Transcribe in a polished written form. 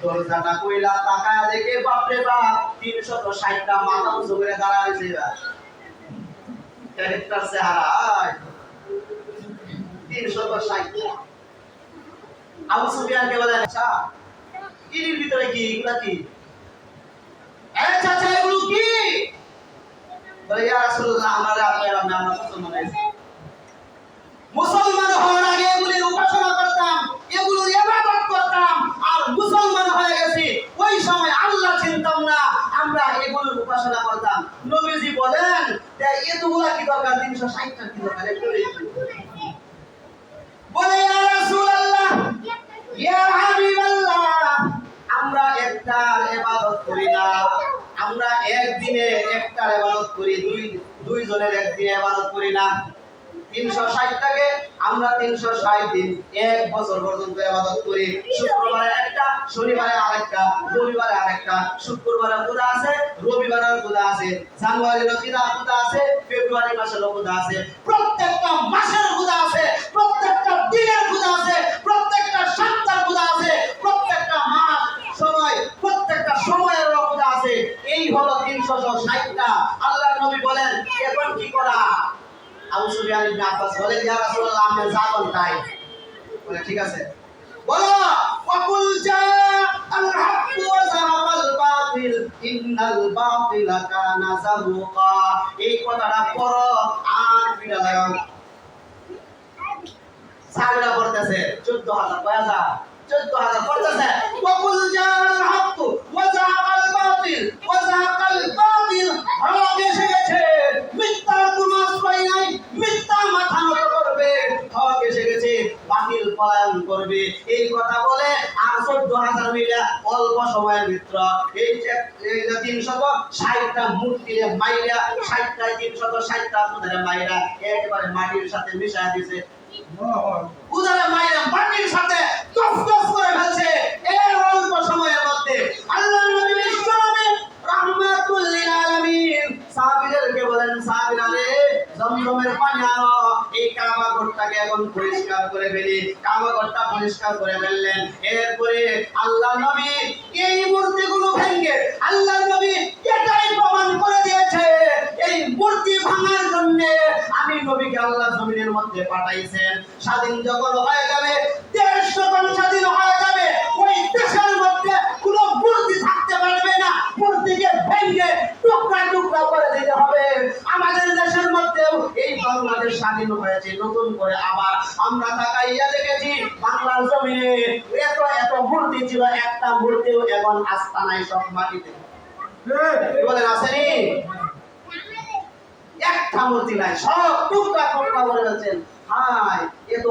দরজাটা কইলা তাকায় দেখে বাপরে বাপ 360টা মাথা উঁচু করে দাঁড়ায় রয়েছে। এবার ক্যারেক্টার চেহারা 360টা। আবু সুফিয়ানকে বলে, আচ্ছা এর ভিতরে কি, এগুলা কি? চাচা এগুলো কি? বলে, ইয়া রাসূলুল্লাহ, আমরা মুসলমান হয়েছি। মুসলমান হওয়ার আগে এগুলির উপাসনা করতাম, এগুলোর ইবাদত করতাম, আর মুসলমান হয়ে গেছি ওই সময় আল্লাহ চিনতাম না, আমরা এগুলোর উপাসনা করতাম। নবীজি বলেন, এতগুলা কি দরকার? 360টা কি দরকার? বলে, ইয়া রাসূলুল্লাহ, ইয়া হাবিবাল্লাহ, আমরা একটার ইবাদত করি না, আমরা একদিনে একটার ইবাদত করি, দুই জনের একদিনে ইবাদত করি না। 360টাকে আমরা 360 দিন, এক বছর পর্যন্ত ইবাদত করি। শুক্রবারে একটা, শনিবারে আরেকটা, রবিবারে আরেকটা। শুক্রবারে পূজা আছে, রবিবারে পূজা আছে, জানুয়ারির পূজা আছে, ফেব্রুয়ারি মাসের পূজা আছে, প্রত্যেকটা মাসের পূজা আছে, প্রত্যেকটা দিনের পূজা আছে, প্রত্যেকটা সপ্তাহের পূজা আছে, প্রত্যেকটা মাস সময়, প্রত্যেকটা সময়ের পূজা আছে। এই হলো 360টা। আল্লাহর নবী বলেন, এখন কি করা? আবু সুফিয়ান ইবনে আব্বাস বলেন, ইয়া রাসূলুল্লাহ, আপনি যাবেন তাই। বলে, ঠিক আছে, বলো, ওয়াকুল জা আল হক ওয়া যাহাকাল বাতিল ইন্নাল বাতিলা কানা যাহুকা। এই কথাটা পড়ো আর বিড়া লাগাও। সাহাবীরা পড়তেছে 14000, কয়টা? 14000 পড়তেছে। ওয়াকুল জা আল হক ওয়া যাহাকাল বাতিল ওয়া যাহাকাল বাতিল, হক এসে গেছে, মিথ্যার কোনো আশ্রয় নাই, মিথ্যা মাথা নত করবে, হক এসে গেছে, বাতিল পলায়ন করবে। এই কথা বলে আর 14000 মিলে অল্প সময়ের ভিতর এই যে 360টা মূর্তিরে মাইরা, 60টা 360টা পুজারে মাইরা একবারে মাটির সাথে মিশায় দিয়েছে। পুজারে মাইরা মাটির সাথে টফ টফ করে ফেলছে এই অল্প সময়ের মধ্যে। আল্লাহর নবী বিশ্বনবী রাহমাতুল লিল আলামিন সাহাবীদেরকে বলেন, সাহাবীরা রে, জমজমের পানি আনো, এই কাবা ঘরটাকে এখন পরিষ্কার করে ফেলি। কাবা ঘরটা পরিষ্কার করে ফেললেন। এরপরে আল্লাহর নবী এই মূর্তিগুলো ভেঙে, আল্লাহর নবী এটাই প্রমাণ করে দিয়েছে, এই মূর্তি ভাঙার জন্য আমি নবীকে আল্লাহ জমিনের মধ্যে পাঠাইছেন। স্বাধীন যখন হয়ে যাবে, দেশ যখন স্বাধীন হয়ে যাবে, ওই দেশের মধ্যে কোনো মূর্তি থাকতে পারবে না, মূর্তিকে ভেঙে টুকরা টুকরা করে দিতে হবে। আমাদের দেশের মধ্যেও এই বাংলাদেশ স্বাধীন হয়েছে, নতুন করে আবার আমরা তাকাইয়া দেখেছি বাংলার জমিনে এত এত মূর্তি ছিল, একটা মূর্তিও এখন আস্তানায়, সব মাটিতে। বলেন, আসেনি? একটা মূর্তি নাই, সব টুকরা টুকরা করে ফেলছেন। হায়, এ তো